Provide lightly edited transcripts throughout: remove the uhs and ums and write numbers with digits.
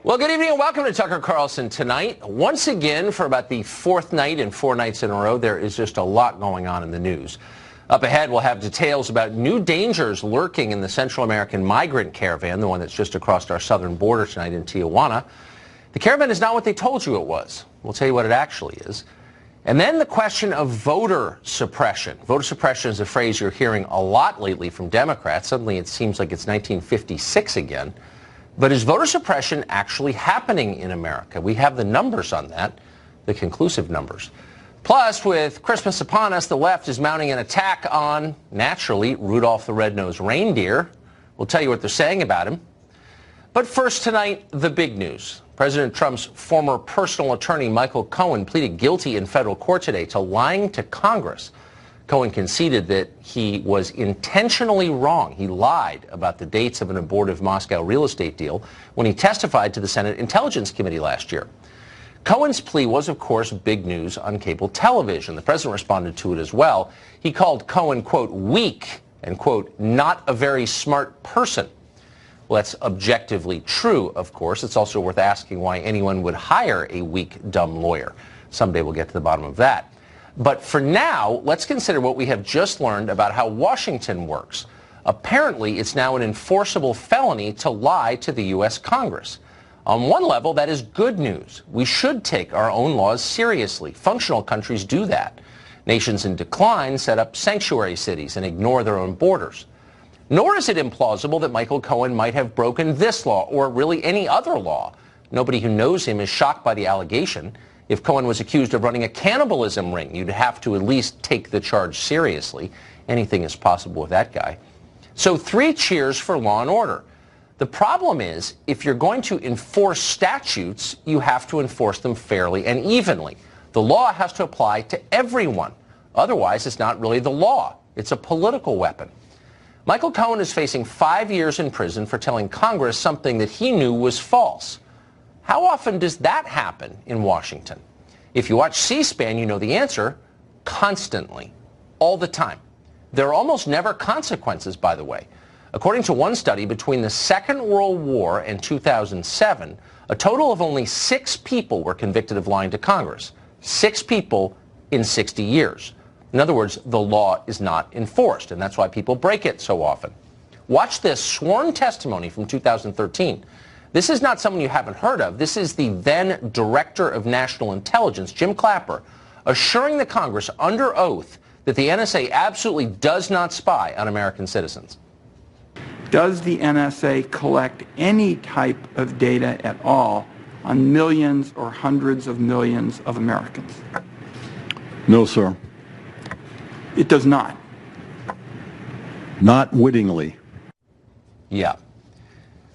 Well, good evening and welcome to Tucker Carlson Tonight. Once again, for about the fourth night and 4 nights in a row, there is just a lot going on in the news. Up ahead, we'll have details about new dangers lurking in the Central American migrant caravan, the one that's just across our southern border tonight in Tijuana. The caravan is not what they told you it was. We'll tell you what it actually is. And then the question of voter suppression. Voter suppression is a phrase you're hearing a lot lately from Democrats. Suddenly it seems like it's 1956 again. But is voter suppression actually happening in America? We have the numbers on that, the conclusive numbers. Plus, with Christmas upon us, the left is mounting an attack on, naturally, Rudolph the Red-Nosed Reindeer. We'll tell you what they're saying about him. But first tonight, the big news. President Trump's former personal attorney, Michael Cohen, pleaded guilty in federal court today to lying to Congress. Cohen conceded that he was intentionally wrong. He lied about the dates of an abortive Moscow real estate deal when he testified to the Senate Intelligence Committee last year. Cohen's plea was, of course, big news on cable television. The president responded to it as well. He called Cohen, quote, weak and, quote, not a very smart person. Well, that's objectively true, of course. It's also worth asking why anyone would hire a weak, dumb lawyer. Someday we'll get to the bottom of that. But for now, let's consider what we have just learned about how Washington works. Apparently, it's now an enforceable felony to lie to the U.S. Congress. On one level, that is good news. We should take our own laws seriously. Functional countries do that. Nations in decline set up sanctuary cities and ignore their own borders. Nor is it implausible that Michael Cohen might have broken this law or really any other law. Nobody who knows him is shocked by the allegation. If Cohen was accused of running a cannibalism ring, you'd have to at least take the charge seriously. Anything is possible with that guy. So 3 cheers for law and order. The problem is, if you're going to enforce statutes, you have to enforce them fairly and evenly. The law has to apply to everyone. Otherwise, it's not really the law. It's a political weapon. Michael Cohen is facing 5 years in prison for telling Congress something that he knew was false. How often does that happen in Washington? If you watch C-SPAN, you know the answer. Constantly. All the time. There are almost never consequences, by the way. According to one study, between the Second World War and 2007, a total of only 6 people were convicted of lying to Congress. 6 people in 60 years. In other words, the law is not enforced, and that's why people break it so often. Watch this sworn testimony from 2013. This is not someone you haven't heard of. This is the then Director of National Intelligence, Jim Clapper, assuring the Congress under oath that the NSA absolutely does not spy on American citizens. Does the NSA collect any type of data at all on millions or hundreds of millions of Americans? No, sir. It does not. Not wittingly. Yeah.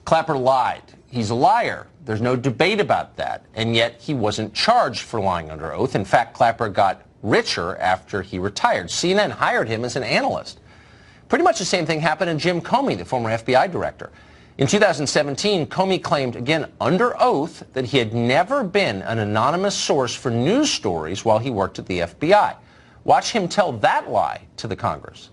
Clapper lied. He's a liar. There's no debate about that. And yet he wasn't charged for lying under oath. In fact, Clapper got richer after he retired. CNN hired him as an analyst. Pretty much the same thing happened to Jim Comey, the former FBI director. In 2017, Comey claimed, again under oath, that he had never been an anonymous source for news stories while he worked at the FBI. Watch him tell that lie to the Congress.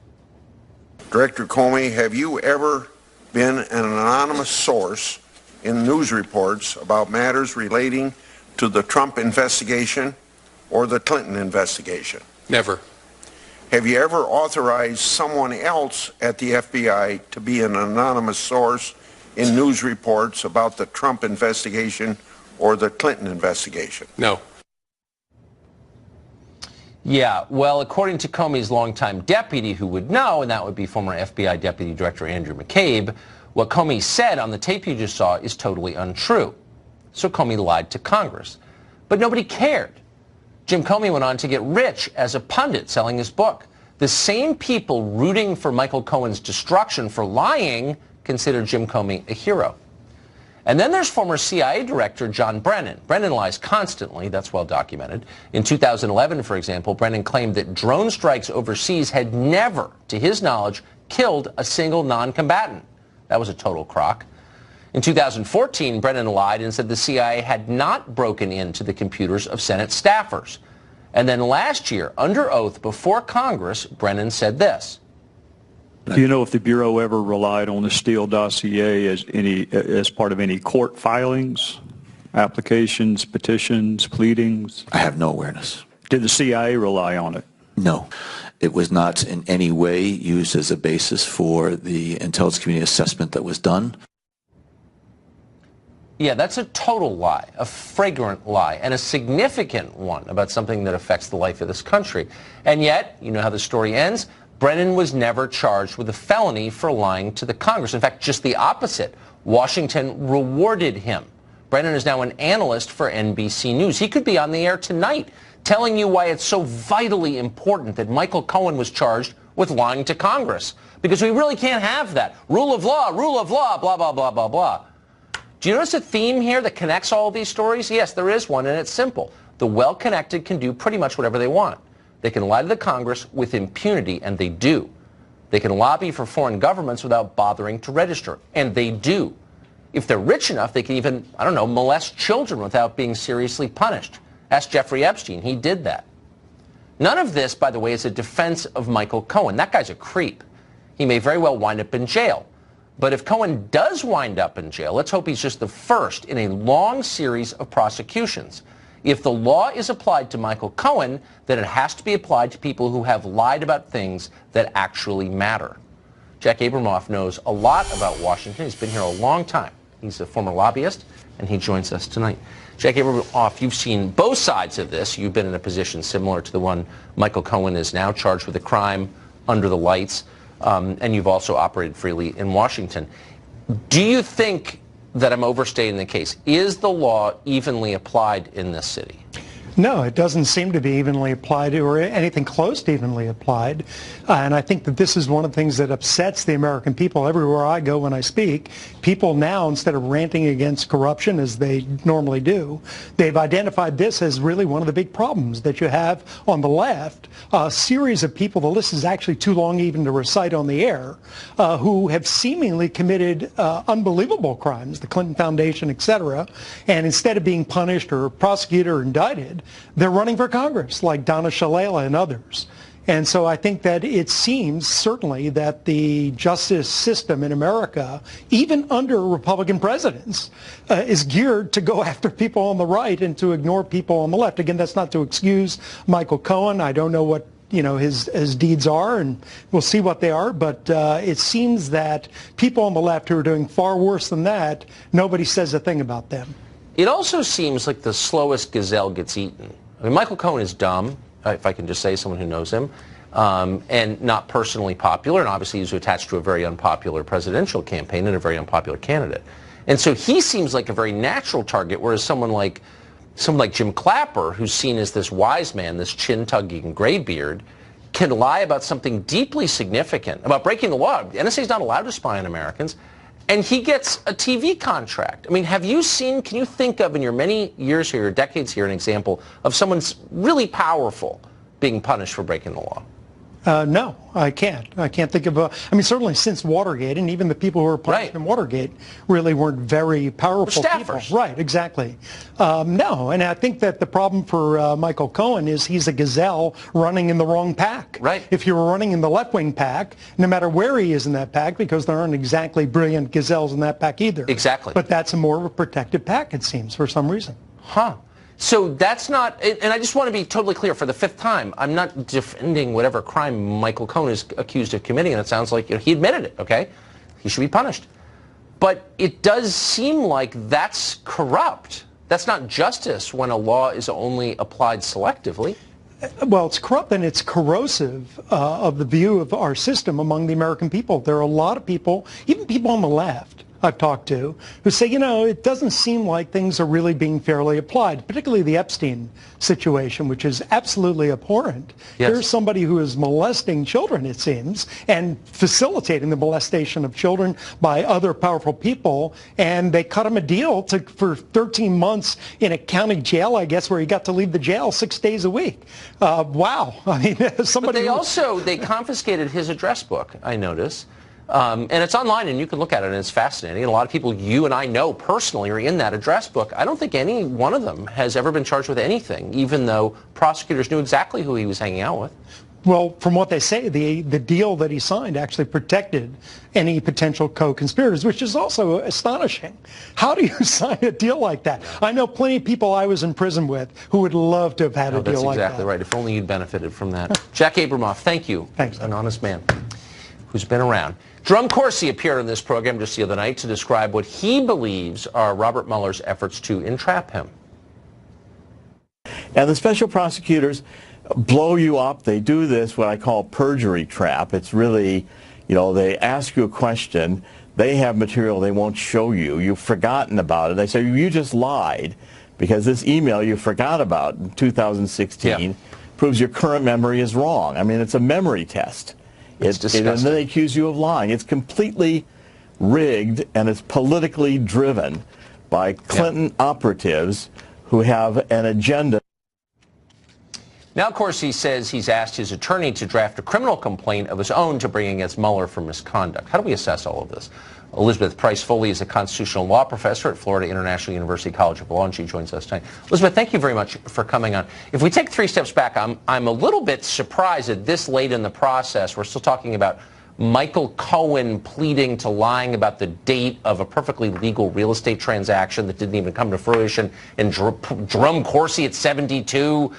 Director Comey, have you ever been an anonymous source in news reports about matters relating to the Trump investigation or the Clinton investigation? Never. Have you ever authorized someone else at the FBI to be an anonymous source in news reports about the Trump investigation or the Clinton investigation? No. Yeah, well, according to Comey's longtime deputy who would know, and that would be former FBI Deputy Director Andrew McCabe, what Comey said on the tape you just saw is totally untrue. So Comey lied to Congress. But nobody cared. Jim Comey went on to get rich as a pundit selling his book. The same people rooting for Michael Cohen's destruction for lying consider Jim Comey a hero. And then there's former CIA Director John Brennan. Brennan lies constantly. That's well documented. In 2011, for example, Brennan claimed that drone strikes overseas had never, to his knowledge, killed a single non-combatant. That was a total crock. In 2014, Brennan lied and said the CIA had not broken into the computers of Senate staffers. And then last year, under oath before Congress, Brennan said this. Do you know if the Bureau ever relied on the Steele dossier as part of any court filings, applications, petitions, pleadings? I have no awareness. Did the CIA rely on it? No. It was not in any way used as a basis for the intelligence community assessment that was done. Yeah, that's a total lie, a flagrant lie, and a significant one about something that affects the life of this country. And yet, you know how the story ends, Brennan was never charged with a felony for lying to the Congress. In fact, just the opposite. Washington rewarded him. Brennan is now an analyst for NBC News. He could be on the air tonight telling you why it's so vitally important that Michael Cohen was charged with lying to Congress. Because we really can't have that. Rule of law, blah, blah, blah, blah, blah. Do you notice a theme here that connects all of these stories? Yes, there is one, and it's simple. The well-connected can do pretty much whatever they want. They can lie to the Congress with impunity, and they do. They can lobby for foreign governments without bothering to register, and they do. If they're rich enough, they can even, I don't know, molest children without being seriously punished. Ask Jeffrey Epstein. He did that. None of this, by the way, is a defense of Michael Cohen. That guy's a creep. He may very well wind up in jail. But if Cohen does wind up in jail, let's hope he's just the first in a long series of prosecutions. If the law is applied to Michael Cohen, then it has to be applied to people who have lied about things that actually matter. Jack Abramoff knows a lot about Washington. He's been here a long time. He's a former lobbyist, and he joins us tonight. Jack Abramoff, you've seen both sides of this. You've been in a position similar to the one Michael Cohen is now, charged with a crime under the lights, and you've also operated freely in Washington. Do you think that I'm overstating the case? Is the law evenly applied in this city? No, it doesn't seem to be evenly applied or anything close to evenly applied. And I think that this is one of the things that upsets the American people everywhere I go when I speak. People now, instead of ranting against corruption as they normally do, they've identified this as really one of the big problems that you have on the left. A series of people, the list is actually too long even to recite on the air, who have seemingly committed unbelievable crimes, the Clinton Foundation, et cetera, and instead of being punished or prosecuted or indicted, they're running for Congress, like Donna Shalala and others. And so I think that it seems certainly that the justice system in America, even under Republican presidents, is geared to go after people on the right and to ignore people on the left. Again, that's not to excuse Michael Cohen. I don't know what his deeds are, and we'll see what they are. But it seems that people on the left who are doing far worse than that, nobody says a thing about them. It also seems like the slowest gazelle gets eaten. I mean, Michael Cohen is dumb, if I can just say, someone who knows him, and not personally popular, and obviously he's attached to a very unpopular presidential campaign and a very unpopular candidate. And so he seems like a very natural target, whereas someone like Jim Clapper, who's seen as this wise man, this chin-tugging graybeard, can lie about something deeply significant, about breaking the law. The NSA is not allowed to spy on Americans. And he gets a TV contract. I mean, can you think of, in your many years here, decades here, an example of someone really powerful being punished for breaking the law? No, I can't. I can't think of certainly since Watergate, and even the people who were punished in Watergate really weren't very powerful people. Right, exactly. No, and I think that the problem for Michael Cohen is he's a gazelle running in the wrong pack. Right. If you were running in the left-wing pack, no matter where he is in that pack, because there aren't exactly brilliant gazelles in that pack either. Exactly. But that's a more of a protected pack, it seems, for some reason. Huh. So that's not, and I just want to be totally clear for the fifth time, I'm not defending whatever crime Michael Cohen is accused of committing, and it sounds like he admitted it, okay? He should be punished. But it does seem like that's corrupt. That's not justice when a law is only applied selectively. Well, it's corrupt and it's corrosive of the view of our system among the American people. There are a lot of people, even people on the left, I've talked to, who say, it doesn't seem like things are really being fairly applied, particularly the Epstein situation, which is absolutely abhorrent. Yes. Here's somebody who is molesting children, it seems, and facilitating the molestation of children by other powerful people, and they cut him a deal for 13 months in a county jail, I guess, where he got to leave the jail 6 days a week. Wow. I mean, somebody... But they confiscated his address book, I notice. And it's online, and you can look at it, and it's fascinating. And a lot of people you and I know personally are in that address book. I don't think any one of them has ever been charged with anything, even though prosecutors knew exactly who he was hanging out with. Well, from what they say, the deal that he signed actually protected any potential co-conspirators, which is also astonishing. How do you sign a deal like that? I know plenty of people I was in prison with who would love to have had a deal like that. That's exactly right. If only you'd benefited from that. Jack Abramoff, thank you. Thanks. An honest man who's been around. Jerome Corsi appeared on this program just the other night to describe what he believes are Robert Mueller's efforts to entrap him. And the special prosecutors blow you up. They do this, what I call perjury trap. It's really, they ask you a question. They have material they won't show you. You've forgotten about it. They say, you just lied because this email you forgot about in 2016 proves your current memory is wrong. I mean, it's a memory test. It's disgusting. And then they accuse you of lying. It's completely rigged, and it's politically driven by Clinton operatives who have an agenda. Now, of course, he says he's asked his attorney to draft a criminal complaint of his own to bring against Mueller for misconduct. How do we assess all of this? Elizabeth Price-Foley is a constitutional law professor at Florida International University College of Law, and she joins us tonight. Elizabeth, thank you very much for coming on. If we take 3 steps back, I'm a little bit surprised that this late in the process, we're still talking about Michael Cohen pleading to lying about the date of a perfectly legal real estate transaction that didn't even come to fruition, and Jerome Corsi at 72.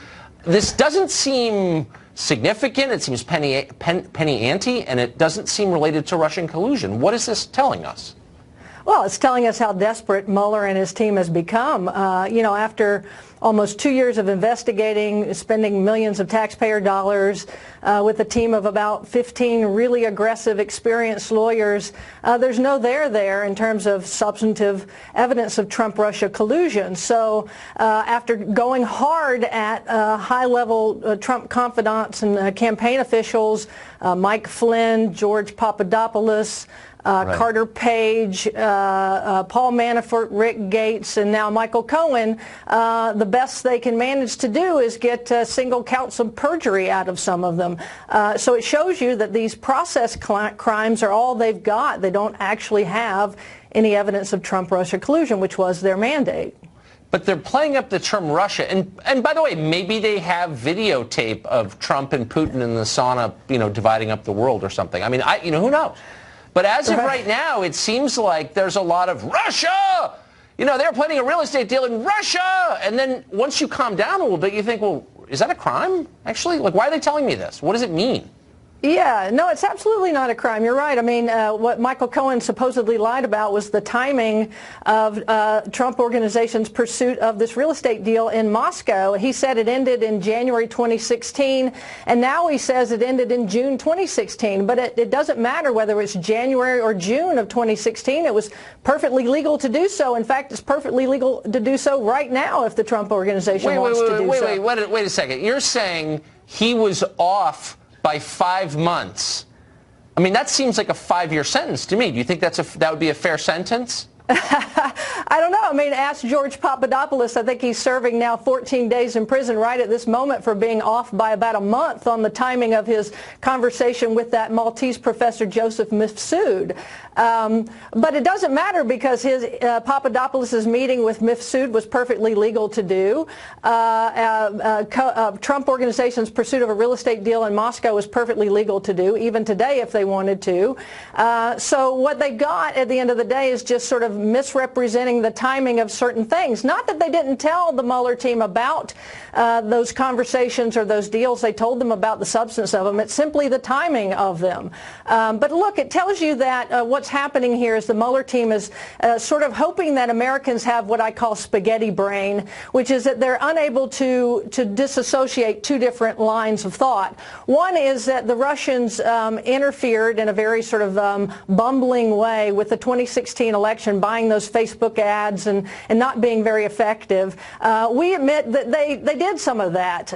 This doesn't seem significant. It seems penny ante, and it doesn't seem related to Russian collusion. What is this telling us? Well, it's telling us how desperate Mueller and his team has become. After almost 2 years of investigating, spending millions of taxpayer dollars with a team of about 15 really aggressive, experienced lawyers, there's no there in terms of substantive evidence of Trump-Russia collusion. So after going hard at high-level Trump confidants and campaign officials, Mike Flynn, George Papadopoulos, Carter Page, Paul Manafort, Rick Gates, and now Michael Cohen, the best they can manage to do is get single counts of perjury out of some of them. So it shows you that these process crimes are all they've got. They don't actually have any evidence of Trump-Russia collusion, which was their mandate. But they're playing up the term Russia. And by the way, maybe they have videotape of Trump and Putin in the sauna, dividing up the world or something. I mean, who knows? But as of right now, it seems like there's a lot of Russia. They're planning a real estate deal in Russia. And then once you calm down a little bit, you think, well, is that a crime, actually? Like, why are they telling me this? What does it mean? Yeah, no, it's absolutely not a crime. You're right. I mean, what Michael Cohen supposedly lied about was the timing of Trump Organization's pursuit of this real estate deal in Moscow. He said it ended in January 2016, and now he says it ended in June 2016. But it doesn't matter whether it's January or June of 2016. It was perfectly legal to do so. In fact, it's perfectly legal to do so right now if the Trump Organization wants to do so. Wait a second. You're saying he was off by 5 months. I mean, that seems like a 5-year sentence to me. Do you think that would be a fair sentence? I don't know. I mean, ask George Papadopoulos. I think he's serving now 14 days in prison right at this moment for being off by about a month on the timing of his conversation with that Maltese professor, Joseph Mifsud. But it doesn't matter because his Papadopoulos' meeting with Mifsud was perfectly legal to do. Trump Organization's pursuit of a real estate deal in Moscow was perfectly legal to do, even today if they wanted to. So what they got at the end of the day is just sort of misrepresenting the timing of certain things. Not that they didn't tell the Mueller team about those conversations or those deals. They told them about the substance of them. It's simply the timing of them. But look, it tells you that what's happening here is the Mueller team is sort of hoping that Americans have what I call spaghetti brain, which is that they're unable to disassociate two different lines of thought. One is that the Russians interfered in a very sort of bumbling way with the 2016 election, buying those Facebook ads and not being very effective. We admit that they did some of that.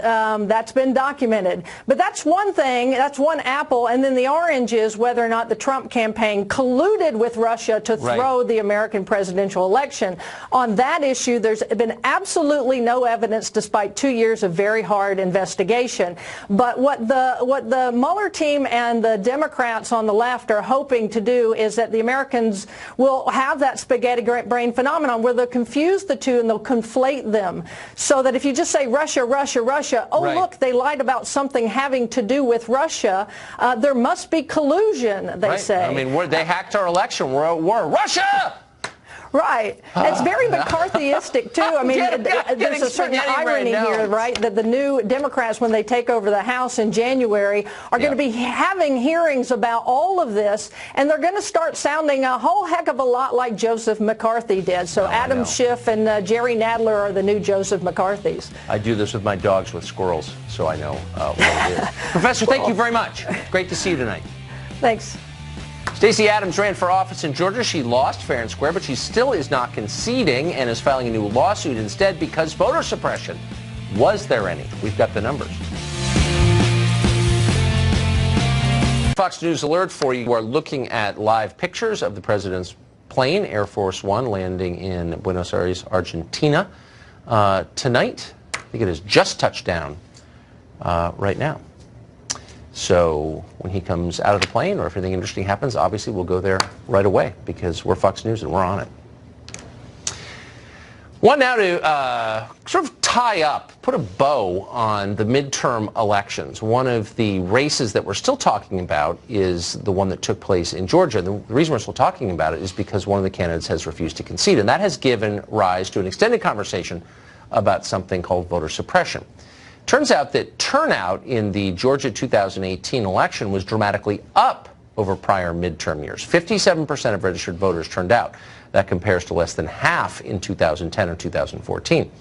That's been documented. But that's one thing, that's one apple, and then the orange is whether or not the Trump campaign colluded with Russia to throw the American presidential election. On that issue, there's been absolutely no evidence despite 2 years of very hard investigation. But what the Mueller team and the Democrats on the left are hoping to do is that the Americans will have that spaghetti brain phenomenon phenomenon where they'll confuse the two and they'll conflate them, so that if you just say Russia, Russia, Russia, oh, right. Look, they lied about something having to do with Russia, there must be collusion, they right. say. I mean, they hacked our election. We're at war. Russia! Right. It's very McCarthyistic, too. I mean, there's a certain irony here, right, that the new Democrats, when they take over the House in January, are going to be having hearings about all of this, and they're going to start sounding a whole heck of a lot like Joseph McCarthy did. So Adam Schiff and Jerry Nadler are the new Joseph McCarthys. I do this with my dogs with squirrels, so I know what it is. Professor, thank you very much. Great to see you tonight. Thanks. Stacey Abrams ran for office in Georgia. She lost fair and square, but she still is not conceding and is filing a new lawsuit instead because voter suppression. Was there any? We've got the numbers. Fox News alert for you. We're looking at live pictures of the president's plane, Air Force One, landing in Buenos Aires, Argentina tonight. I think it has just touched down right now. So when he comes out of the plane or if anything interesting happens, obviously we'll go there right away because we're Fox News and we're on it. One now to sort of tie up, put a bow on the midterm elections. One of the races that we're still talking about is the one that took place in Georgia. The reason we're still talking about it is because one of the candidates has refused to concede, and that has given rise to an extended conversation about something called voter suppression. Turns out that turnout in the Georgia 2018 election was dramatically up over prior midterm years. 57% of registered voters turned out. That compares to less than half in 2010 or 2014.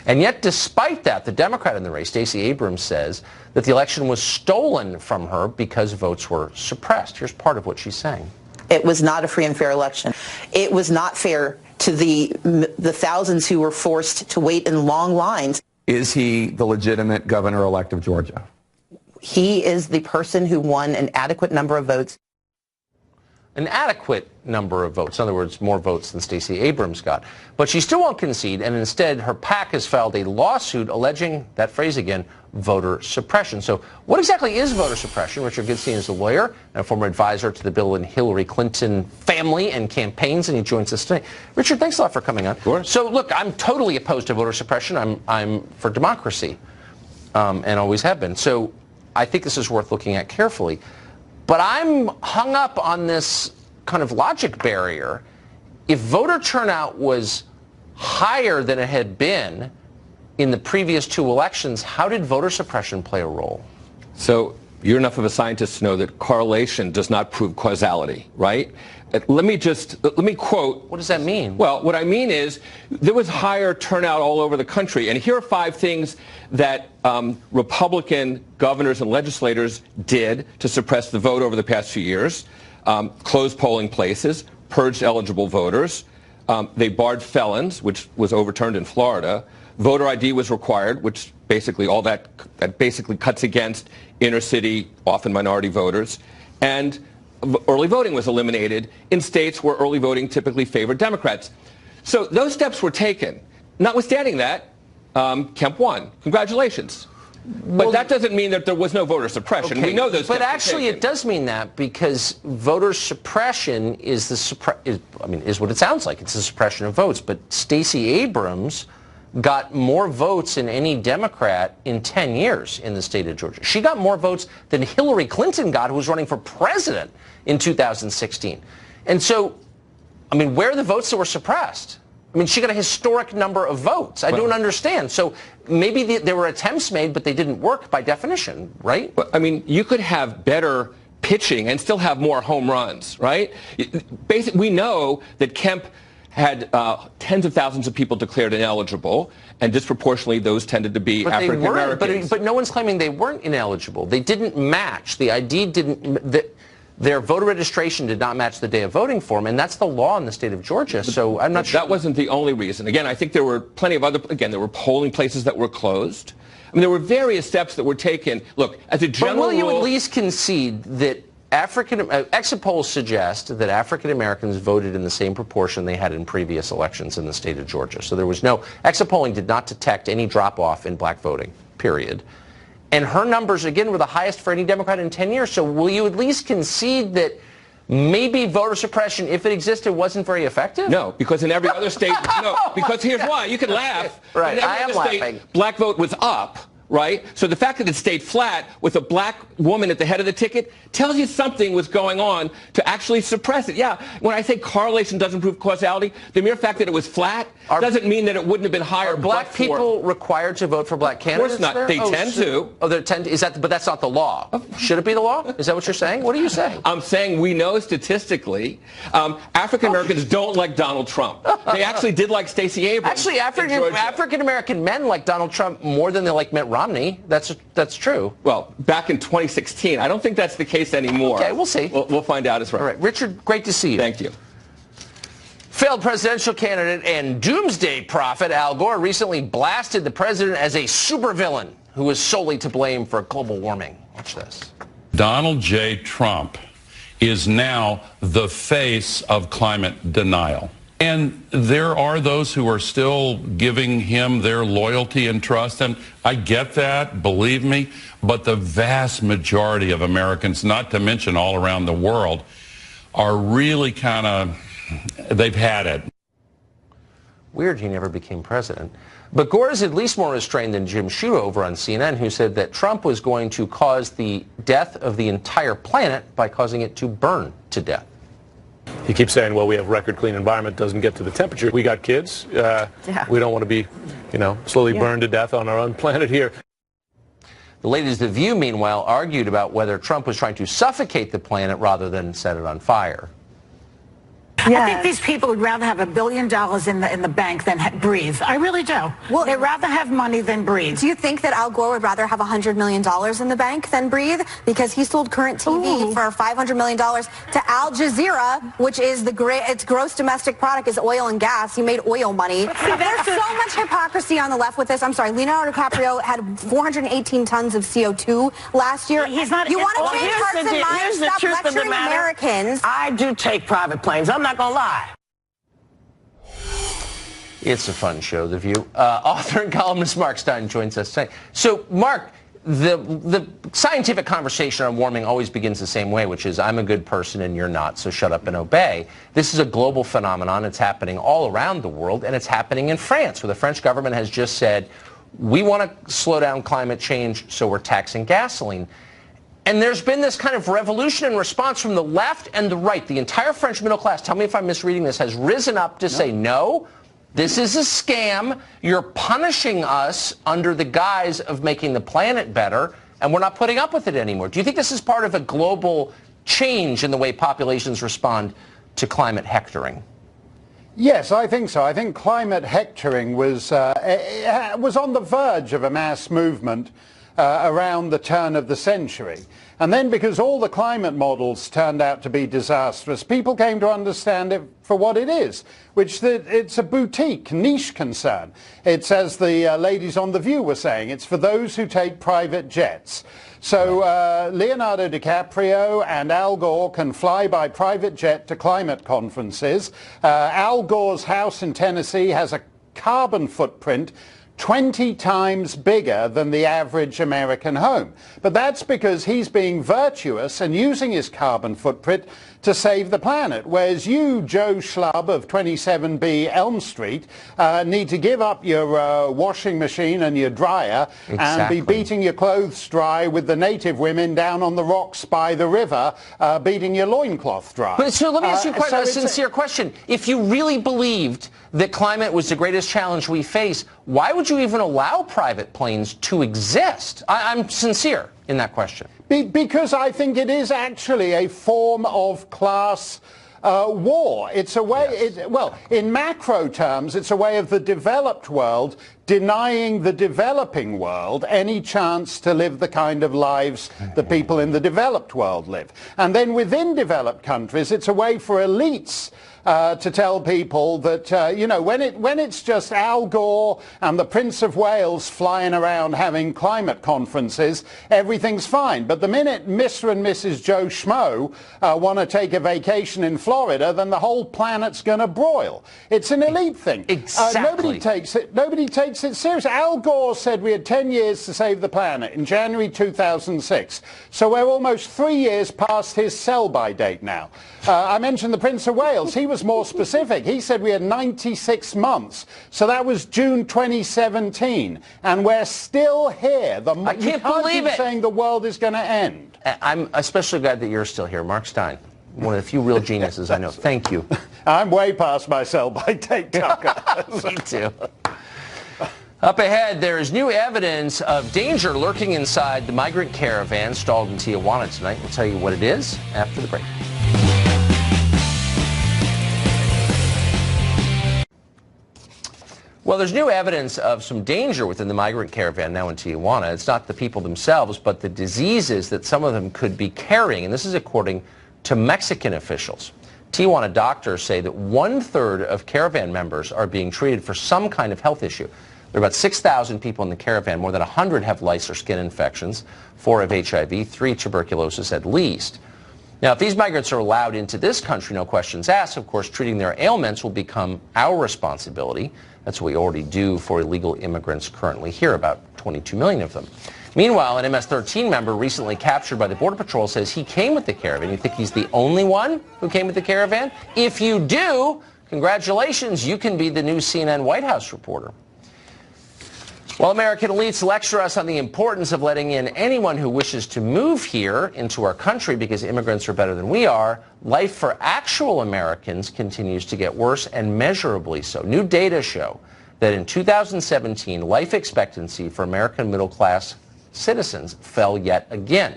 And yet, despite that, the Democrat in the race, Stacey Abrams, says that the election was stolen from her because votes were suppressed. Here's part of what she's saying. It was not a free and fair election. It was not fair to the thousands who were forced to wait in long lines. Is he the legitimate governor-elect of Georgia? He is the person who won an adequate number of votes. An adequate number of votes. In other words, more votes than Stacey Abrams got. But she still won't concede, and instead her PAC has filed a lawsuit alleging, that phrase again, voter suppression. So what exactly is voter suppression? Richard Goodstein is a lawyer and a former advisor to the Bill and Hillary Clinton family and campaigns, and he joins us today. Richard, thanks a lot for coming on. Of course. So look, I'm totally opposed to voter suppression. I'm for democracy, and always have been. So I think this is worth looking at carefully. But I'm hung up on this kind of logic barrier. If voter turnout was higher than it had been in the previous two elections, how did voter suppression play a role? So you're enough of a scientist to know that correlation does not prove causality, right? Let me quote. What does that mean? Well, what I mean is there was higher turnout all over the country. And here are 5 things that Republican governors and legislators did to suppress the vote over the past few years. Closed polling places, purged eligible voters. They barred felons, which was overturned in Florida. Voter ID was required, which basically that basically cuts against inner city, often minority voters. And early voting was eliminated in states where early voting typically favored Democrats. So those steps were taken. Notwithstanding that, Kemp won. Congratulations. But that doesn't mean that there was no voter suppression. Okay, we know those steps but actually were taken. it does mean that, because voter suppression is what it sounds like. It's the suppression of votes. But Stacey Abrams got more votes than any Democrat in 10 years in the state of Georgia. She got more votes than Hillary Clinton got, who was running for president in 2016. And so, where are the votes that were suppressed? She got a historic number of votes. I don't understand. So maybe there were attempts made, but they didn't work by definition, right? You could have better pitching and still have more home runs, right? Basically, we know that Kemp had tens of thousands of people declared ineligible, and disproportionately those tended to be African Americans. But no one's claiming they weren't ineligible. They didn't match. The ID didn't. Their voter registration did not match the day of voting form, and that's the law in the state of Georgia. So I'm not sure. That wasn't the only reason. Again, I think there were plenty of other. Again, there were polling places that were closed. There were various steps that were taken. Look, as a general rule. But will you at least concede that exit polls suggest that African Americans voted in the same proportion they had in previous elections in the state of Georgia? So there was no exit polling did not detect any drop off in black voting, period. And her numbers again were the highest for any Democrat in 10 years. So will you at least concede that maybe voter suppression, if it existed, wasn't very effective? No, because in every other state, no, because here's why. You can laugh. Right, in every I am other state, laughing. Black vote was up. Right? So the fact that it stayed flat with a black woman at the head of the ticket tells you something was going on to actually suppress it. Yeah, when I say correlation doesn't prove causality, the mere fact that it was flat doesn't mean that it wouldn't have been higher. Are black people required to vote for black candidates? Of course not. There? They tend to. Oh, they tend to. Is that? But that's not the law. Should it be the law? Is that what you're saying? What are you saying? I'm saying we know statistically African Americans don't like Donald Trump. They actually did like Stacey Abrams. Actually, African American men like Donald Trump more than they like Mitt Romney. That's true. Well, back in 2016, I don't think that's the case anymore. Okay, we'll see. We'll find out as well. All right, Richard, great to see you. Thank you. Failed presidential candidate and doomsday prophet Al Gore recently blasted the president as a supervillain who was solely to blame for global warming. Watch this. Donald J. Trump is now the face of climate denial. And there are those who are still giving him their loyalty and trust, and I get that, believe me, but the vast majority of Americans, not to mention all around the world, are really kind of, they've had it. Weird he never became president. But Gore is at least more restrained than Jim Shue over on CNN, who said that Trump was going to cause the death of the entire planet by causing it to burn to death. He keeps saying, well, we have record clean environment, doesn't get to the temperature. We got kids. We don't want to be, slowly burned to death on our own planet here. The ladies of The View, meanwhile, argued about whether Trump was trying to suffocate the planet rather than set it on fire. Yes. I think these people would rather have $1 billion in the bank than breathe. I really do. Well, they'd rather have money than breathe. Do you think that Al Gore would rather have $100 million in the bank than breathe? Because he sold Current TV for $500 million to Al Jazeera, which is its gross domestic product is oil and gas. He made oil money. There's so much hypocrisy on the left with this. I'm sorry, Leonardo DiCaprio had 418 tons of CO2 last year. He's not. You want to change hearts and minds? Stop lecturing Americans. I do take private planes. I'm not going to lie. It's a fun show, The View. Author and columnist Mark Stein joins us tonight. So, Mark, the scientific conversation on warming always begins the same way, which is I'm a good person and you're not, so shut up and obey. This is a global phenomenon. It's happening all around the world, and it's happening in France, where the French government has just said, we want to slow down climate change, so we're taxing gasoline. And there's been this kind of revolution in response from the left and the right. The entire French middle class, tell me if I'm misreading this, has risen up to say, no, this is a scam. You're punishing us under the guise of making the planet better, and we're not putting up with it anymore. Do you think this is part of a global change in the way populations respond to climate hectoring? Yes, I think so. I think climate hectoring was on the verge of a mass movement around the turn of the century. And then because all the climate models turned out to be disastrous, people came to understand it for what it is, which it's a boutique, niche concern. It's, as the ladies on The View were saying, it's for those who take private jets. So Leonardo DiCaprio and Al Gore can fly by private jet to climate conferences. Al Gore's house in Tennessee has a carbon footprint 20 times bigger than the average American home. But that's because he's being virtuous and using his carbon footprint to save the planet, whereas you, Joe Schlub of 27B Elm Street, need to give up your washing machine and your dryer and be beating your clothes dry with the native women down on the rocks by the river, beating your loincloth dry. But so let me ask you a sincere question. If you really believed that climate was the greatest challenge we face, why would you even allow private planes to exist? I'm sincere in that question. Because I think it is actually a form of class war. It's a way, well, in macro terms, it's a way of the developed world denying the developing world any chance to live the kind of lives that people in the developed world live. And then within developed countries, it's a way for elites to tell people that, you know, when it's just Al Gore and the Prince of Wales flying around having climate conferences, everything's fine. But the minute Mr. and Mrs. Joe Schmo want to take a vacation in Florida, then the whole planet's going to broil. It's an elite thing. Exactly. Nobody takes it seriously. Al Gore said we had 10 years to save the planet in January 2006. So we're almost 3 years past his sell-by date now. I mentioned the Prince of Wales. He was more specific. He said we had 96 months. So that was June 2017. And we're still here. I can't believe it. Saying the world is going to end. I'm especially glad that you're still here. Mark Stein, one of the few real geniuses I know. Thank you. I'm way past my sell-by date, Tucker. Me too. Up ahead, there is new evidence of danger lurking inside the migrant caravan stalled in Tijuana tonight. We'll tell you what it is after the break. Well, there's new evidence of some danger within the migrant caravan now in Tijuana. It's not the people themselves, but the diseases that some of them could be carrying. And this is according to Mexican officials. Tijuana doctors say that 1/3 of caravan members are being treated for some kind of health issue. There are about 6,000 people in the caravan. More than 100 have lice or skin infections, 4 have HIV, 3 tuberculosis at least. Now, if these migrants are allowed into this country, no questions asked, of course, treating their ailments will become our responsibility. That's what we already do for illegal immigrants currently here, about 22 million of them. Meanwhile, an MS-13 member recently captured by the Border Patrol says he came with the caravan. You think he's the only one who came with the caravan? If you do, congratulations, you can be the new CNN White House reporter. Well, American elites lecture us on the importance of letting in anyone who wishes to move here into our country because immigrants are better than we are. Life for actual Americans continues to get worse, and measurably so. New data show that in 2017, life expectancy for American middle-class citizens fell yet again,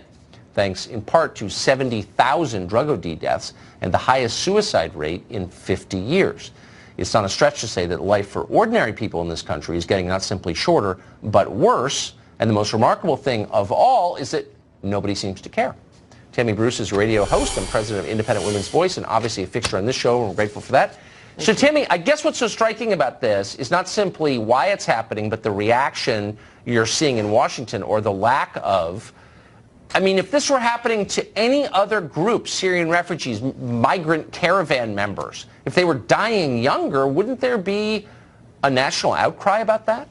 thanks in part to 70,000 drug OD deaths and the highest suicide rate in 50 years. It's not a stretch to say that life for ordinary people in this country is getting not simply shorter, but worse. And the most remarkable thing of all is that nobody seems to care. Tammy Bruce is a radio host and president of Independent Women's Voice, and obviously a fixture on this show, and we're grateful for that. So, Tammy, I guess what's so striking about this is not simply why it's happening, but the reaction you're seeing in Washington, or the lack of. I mean, if this were happening to any other group, Syrian refugees, migrant caravan members, if they were dying younger, wouldn't there be a national outcry about that?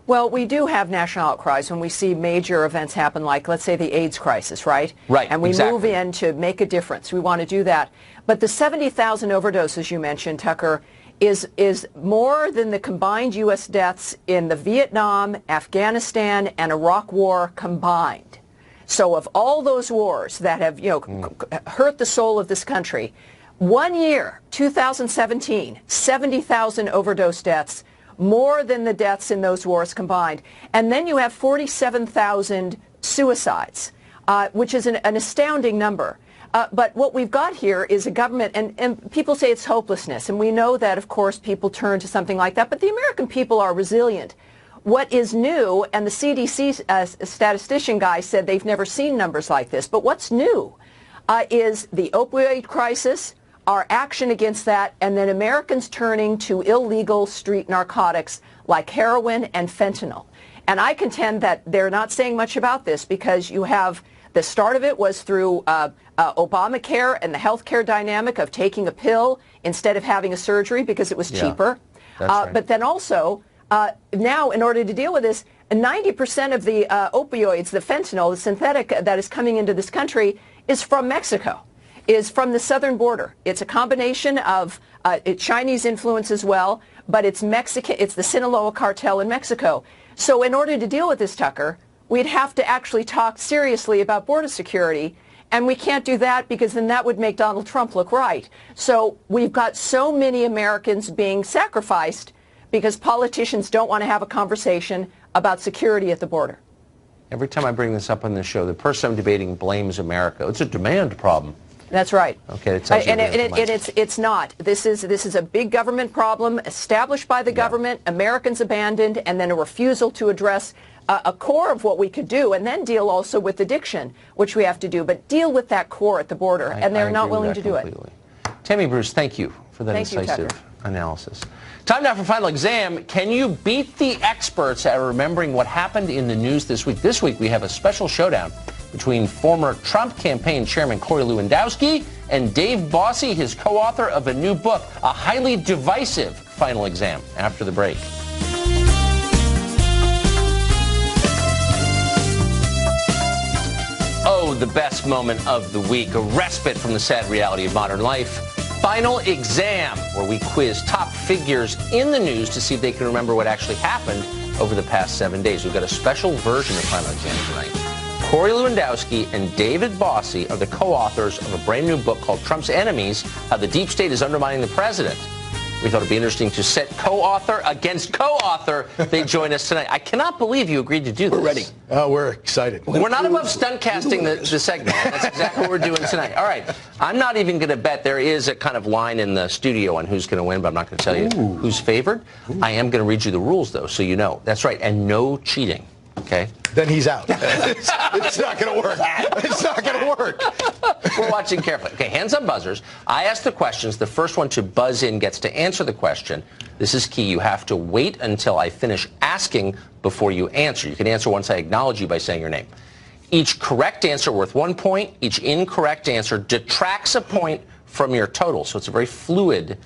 Well, we do have national outcries when we see major events happen, like, let's say, the AIDS crisis, right? Right, and we exactly. move in to make a difference. We want to do that. But the 70,000 overdoses you mentioned, Tucker, is more than the combined U.S. deaths in the Vietnam, Afghanistan, and Iraq war combined. So of all those wars that have, hurt the soul of this country, 1 year, 2017, 70,000 overdose deaths, more than the deaths in those wars combined. And then you have 47,000 suicides, which is an astounding number. But what we've got here is a government, and people say it's hopelessness, and we know that, of course, people turn to something like that, but the American people are resilient. What is new, and the CDC statistician guy said they've never seen numbers like this, but what's new is the opioid crisis, our action against that, and then Americans turning to illegal street narcotics like heroin and fentanyl. And I contend that they're not saying much about this because you have the start of it was through Obamacare and the healthcare dynamic of taking a pill instead of having a surgery because it was cheaper. That's right. But then also, now, in order to deal with this, 90% of the opioids, the fentanyl, the synthetic that is coming into this country is from Mexico, is from the southern border. It's a combination of Chinese influence as well, but it's Mexican. It's the Sinaloa cartel in Mexico. So in order to deal with this, Tucker, we'd have to actually talk seriously about border security, and we can't do that because then that would make Donald Trump look right. So we've got so many Americans being sacrificed because politicians don't want to have a conversation about security at the border. Every time I bring this up on this show, the person I'm debating blames America. It's a demand problem. That's right. Okay, it tells you it's not. This is a big government problem established by the government, Americans abandoned, and then a refusal to address a core of what we could do, and then deal also with addiction, which we have to do, but deal with that core at the border, and they're not willing to do it. Tammy Bruce, thank you for that Thank you, incisive Tucker. analysis. Time now for final exam. Can you beat the experts at remembering what happened in the news this week? This week we have a special showdown between former Trump campaign chairman Corey Lewandowski and Dave Bossie, his co-author of a new book, a highly divisive final exam, after the break. Oh, the best moment of the week, a respite from the sad reality of modern life. Final exam, where we quiz top figures in the news to see if they can remember what actually happened over the past 7 days. We've got a special version of Final Exam tonight. Corey Lewandowski and David Bossie are the co-authors of a brand new book called Trump's Enemies, How the Deep State is Undermining the President. We thought it'd be interesting to set co-author against co-author. They join us tonight. I cannot believe you agreed to do this. We're ready. We're excited. We're not above stunt casting the segment. That's exactly what we're doing tonight. All right. I'm not even going to bet. There is a kind of line in the studio on who's going to win, but I'm not going to tell you who's favored. I am going to read you the rules, though, so you know. That's right. And no cheating. Okay? Then he's out. It's not going to work. It's not going to work. We're watching carefully. Okay, hands on buzzers. I ask the questions. The first one to buzz in gets to answer the question. This is key. You have to wait until I finish asking before you answer. You can answer once I acknowledge you by saying your name. Each correct answer worth 1 point. Each incorrect answer detracts a point from your total. So it's a very fluid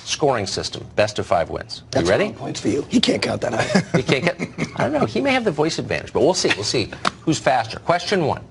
scoring system. Best of 5 wins. That's you ready? wrong points for you. He can't count that out. He can't count. I don't know. He may have the voice advantage, but we'll see. We'll see who's faster. Question 1.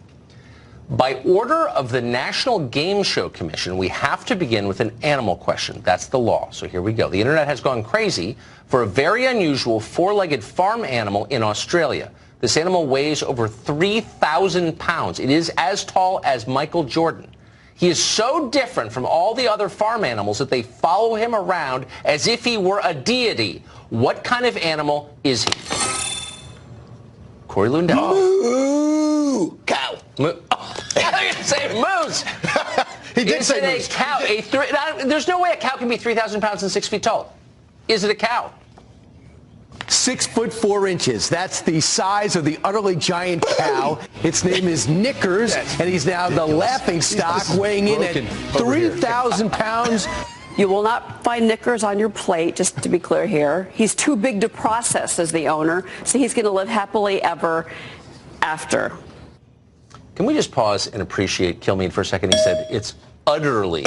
By order of the National Game Show Commission, we have to begin with an animal question. That's the law. So here we go. The internet has gone crazy for a very unusual 4-legged farm animal in Australia. This animal weighs over 3,000 pounds. It is as tall as Michael Jordan. He is so different from all the other farm animals that they follow him around as if he were a deity. What kind of animal is he? Corey Lewandowski. Moo! Cow. I was going to say moose. He did say moose. Is it a cow? There's no way a cow can be 3,000 pounds and 6 feet tall. Is it a cow? 6 foot 4 inches. That's the size of the utterly giant cow. Its name is Knickers, and he's now the laughing stock, weighing in at 3,000 pounds. You will not find Knickers on your plate, just to be clear here. He's too big to process as the owner, so he's going to live happily ever after. Can we just pause and appreciate Kilmeade for a second? He said it's utterly.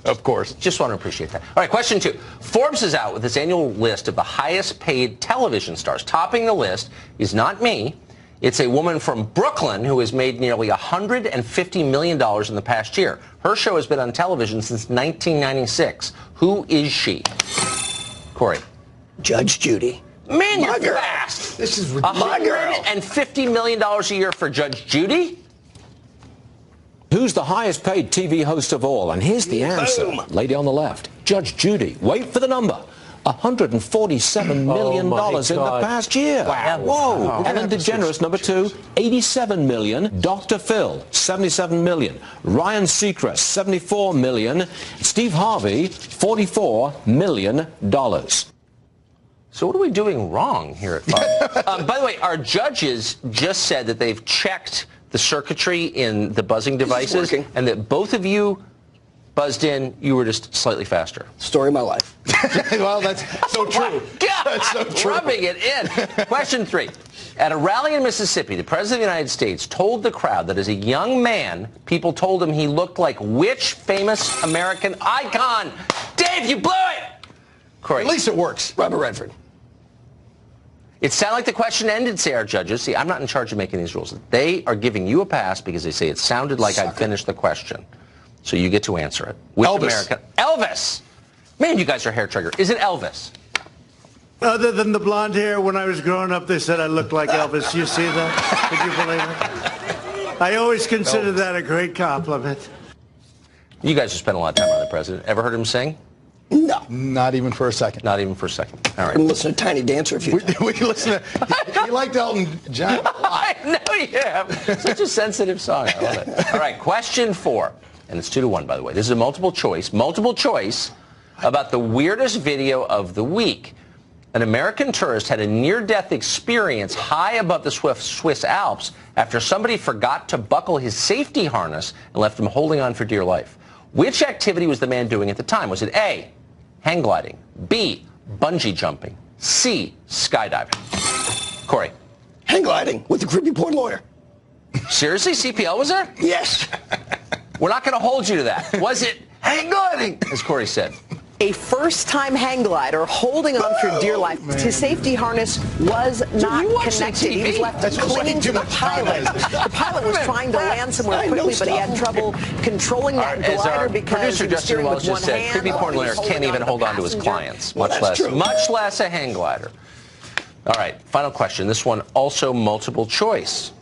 Of course. Just want to appreciate that. All right, question 2. Forbes is out with its annual list of the highest paid television stars. Topping the list is not me. It's a woman from Brooklyn who has made nearly $150 million in the past year. Her show has been on television since 1996. Who is she? Corey. Judge Judy. Man, you're fast. This is my girl. $150 million a year for Judge Judy? Who's the highest paid TV host of all? And here's the answer. Boom. Lady on the left, Judge Judy. Wait for the number. $147 million in the past year. Wow. Whoa. Wow. Ellen DeGeneres, number 2, $87 million. Dr. Phil, $77 million. Ryan Seacrest, $74 million. Steve Harvey, $44 million. So what are we doing wrong here at Fox? By the way, our judges just said that they've checked the circuitry in the buzzing devices and that both of you buzzed in, you were just slightly faster. Story of my life. Well, that's so true. God, that's so true. Rubbing it in. Question 3. At a rally in Mississippi, the President of the United States told the crowd that as a young man, people told him he looked like which famous American icon? Dave, you blew it! Corey. At least it works. Robert Redford. It sounded like the question ended, say our judges. See, I'm not in charge of making these rules. They are giving you a pass because they say it sounded like I'd finished the question. So you get to answer it. Which Elvis. American? Elvis! Man, you guys are hair trigger. Is it Elvis? Other than the blonde hair, when I was growing up, they said I looked like Elvis. You see that? Could you believe it? I always consider that a great compliment. You guys have spent a lot of time on the president. Ever heard him sing? No. Not even for a second. Not even for a second. All right. We listen to Tiny Dancer a few times. We listen to, you liked Elton John a lot. I know you have. Such a sensitive song. I love it. All right, question 4. And it's 2-1, by the way. This is a multiple choice about the weirdest video of the week. An American tourist had a near-death experience high above the Swiss Alps after somebody forgot to buckle his safety harness and left him holding on for dear life. Which activity was the man doing at the time? Was it A, hang gliding, B, bungee jumping, C, skydiving? Corey. Hang gliding with the creepy porn lawyer. Seriously? CPL was there? Yes. We're not going to hold you to that. Was it hang gliding, as Corey said? A first-time hang glider holding on for dear life. His safety harness was not connected. He was left clinging to the pilot. The pilot was trying to land somewhere quickly, but he had trouble controlling that glider because he was steering with one hand. Creepy porn lawyer can't even hold on to his clients, much less a hang glider. All right, final question. This one also multiple choice.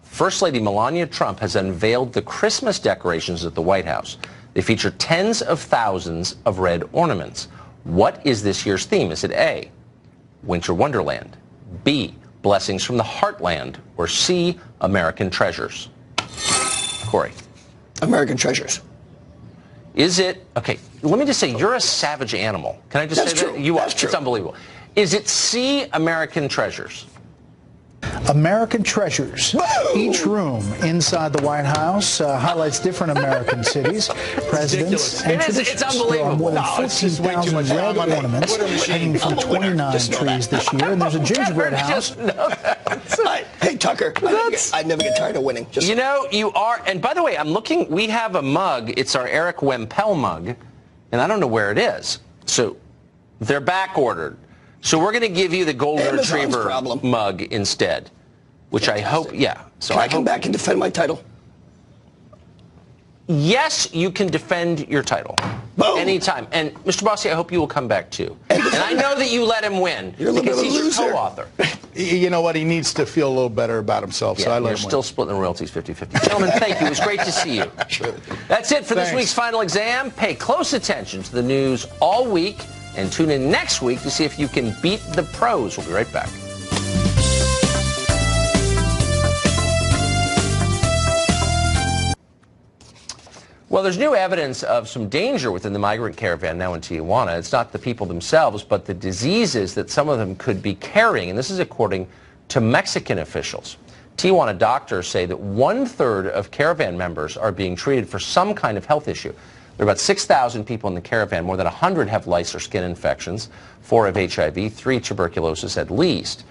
First Lady Melania Trump has unveiled the Christmas decorations at the White House. They feature tens of thousands of red ornaments. What is this year's theme? Is it A, Winter Wonderland, B, Blessings from the Heartland, or C, American Treasures? Corey. American Treasures. Is it, okay, let me just say, you're a savage animal. Can I just say that? You are. It's unbelievable. Is it C, American Treasures? American Treasures. Each room inside the White House highlights different American cities, presidents, and traditions. It's unbelievable. There are more than 15,000 red ornaments hanging from 29 trees this year, and there's a gingerbread house. Hey, Tucker, I never get tired of winning. You know, you are, and by the way, I'm looking, we have a mug. It's our Eric Wempel mug, and I don't know where it is. So they're back ordered. So we're going to give you the Golden Retriever mug instead, which I hope, So Can I come back and defend my title? Yes, you can defend your title. Boom. Anytime. And Mr. Bossy, I hope you will come back too. And I know that you let him win because he's your co-author. You know what? He needs to feel a little better about himself, so I let him win. You're still splitting the royalties 50-50. Gentlemen, thank you. It was great to see you. That's it for this week's Final Exam. Pay close attention to the news all week and tune in next week to see if you can beat the pros. We'll be right back. Well, there's new evidence of some danger within the migrant caravan now in Tijuana. It's not the people themselves, but the diseases that some of them could be carrying, and this is according to Mexican officials. Tijuana doctors say that 1/3 of caravan members are being treated for some kind of health issue. There are about 6,000 people in the caravan. More than 100 have lice or skin infections, 4 have HIV, 3 tuberculosis at least.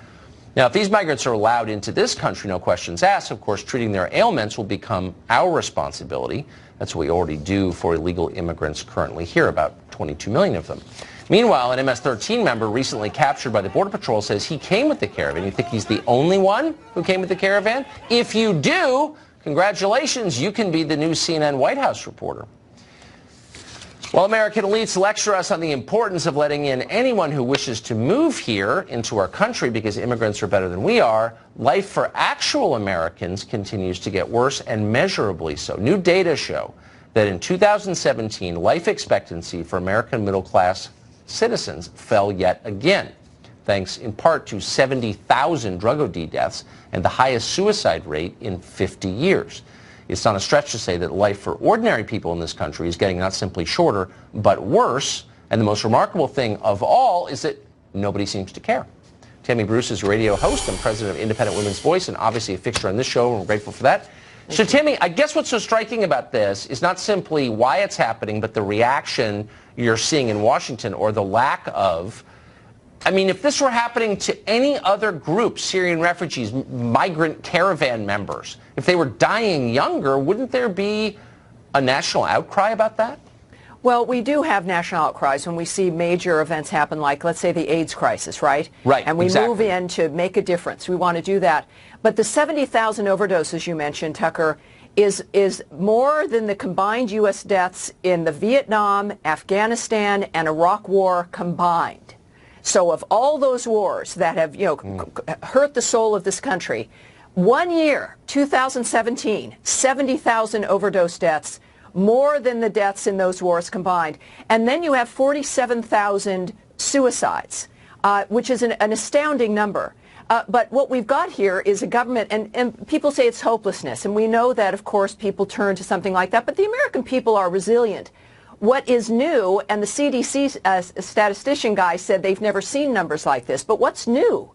Now, if these migrants are allowed into this country, no questions asked, of course, treating their ailments will become our responsibility. That's what we already do for illegal immigrants currently here, about 22 million of them. Meanwhile, an MS-13 member recently captured by the Border Patrol says he came with the caravan. You think he's the only one who came with the caravan? If you do, congratulations, you can be the new CNN White House reporter. Well, American elites lecture us on the importance of letting in anyone who wishes to move here into our country because immigrants are better than we are. Life for actual Americans continues to get worse, and measurably so. New data show that in 2017, life expectancy for American middle-class citizens fell yet again, thanks in part to 70,000 drug OD deaths and the highest suicide rate in 50 years. It's not a stretch to say that life for ordinary people in this country is getting not simply shorter, but worse. And the most remarkable thing of all is that nobody seems to care. Tammy Bruce is a radio host and president of Independent Women's Voice, and obviously a fixture on this show, and we're grateful for that. So, Tammy, I guess what's so striking about this is not simply why it's happening, but the reaction you're seeing in Washington, or the lack of. I mean, if this were happening to any other group, Syrian refugees, migrant caravan members, if they were dying younger, wouldn't there be a national outcry about that? Well, we do have national outcries when we see major events happen, like, let's say, the AIDS crisis, right? Right, and we move in to make a difference. We want to do that. But the 70,000 overdoses you mentioned, Tucker, is more than the combined U.S. deaths in the Vietnam, Afghanistan, and Iraq war combined. So of all those wars that have, hurt the soul of this country, 1 year, 2017, 70,000 overdose deaths, more than the deaths in those wars combined. And then you have 47,000 suicides, which is an astounding number. But what we've got here is a government, and people say it's hopelessness. And we know that, of course, people turn to something like that. But the American people are resilient. What is new, and the CDC statistician guy said they've never seen numbers like this, but what's new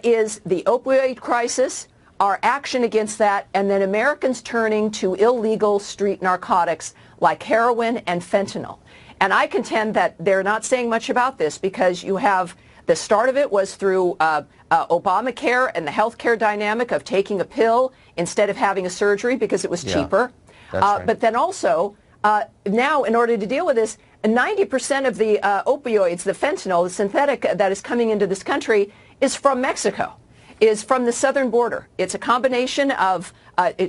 is the opioid crisis, our action against that, and then Americans turning to illegal street narcotics like heroin and fentanyl. And I contend that they're not saying much about this because you have the start of it was through Obamacare and the healthcare dynamic of taking a pill instead of having a surgery because it was cheaper. That's right. But then also, now in order to deal with this, 90% of the opioids, the fentanyl, the synthetic that is coming into this country is from Mexico, is from the southern border. It's a combination of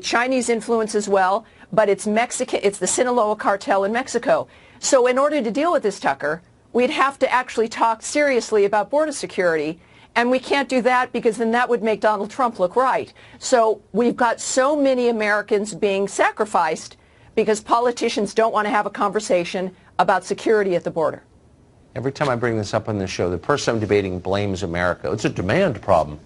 Chinese influence as well, but it's Mexican. It's the Sinaloa cartel in Mexico. So in order to deal with this, Tucker, we'd have to actually talk seriously about border security, and we can't do that because then that would make Donald Trump look right. So we've got so many Americans being sacrificed because politicians don't want to have a conversation about security at the border. Every time I bring this up on the show, the person I'm debating blames America. It's a demand problem.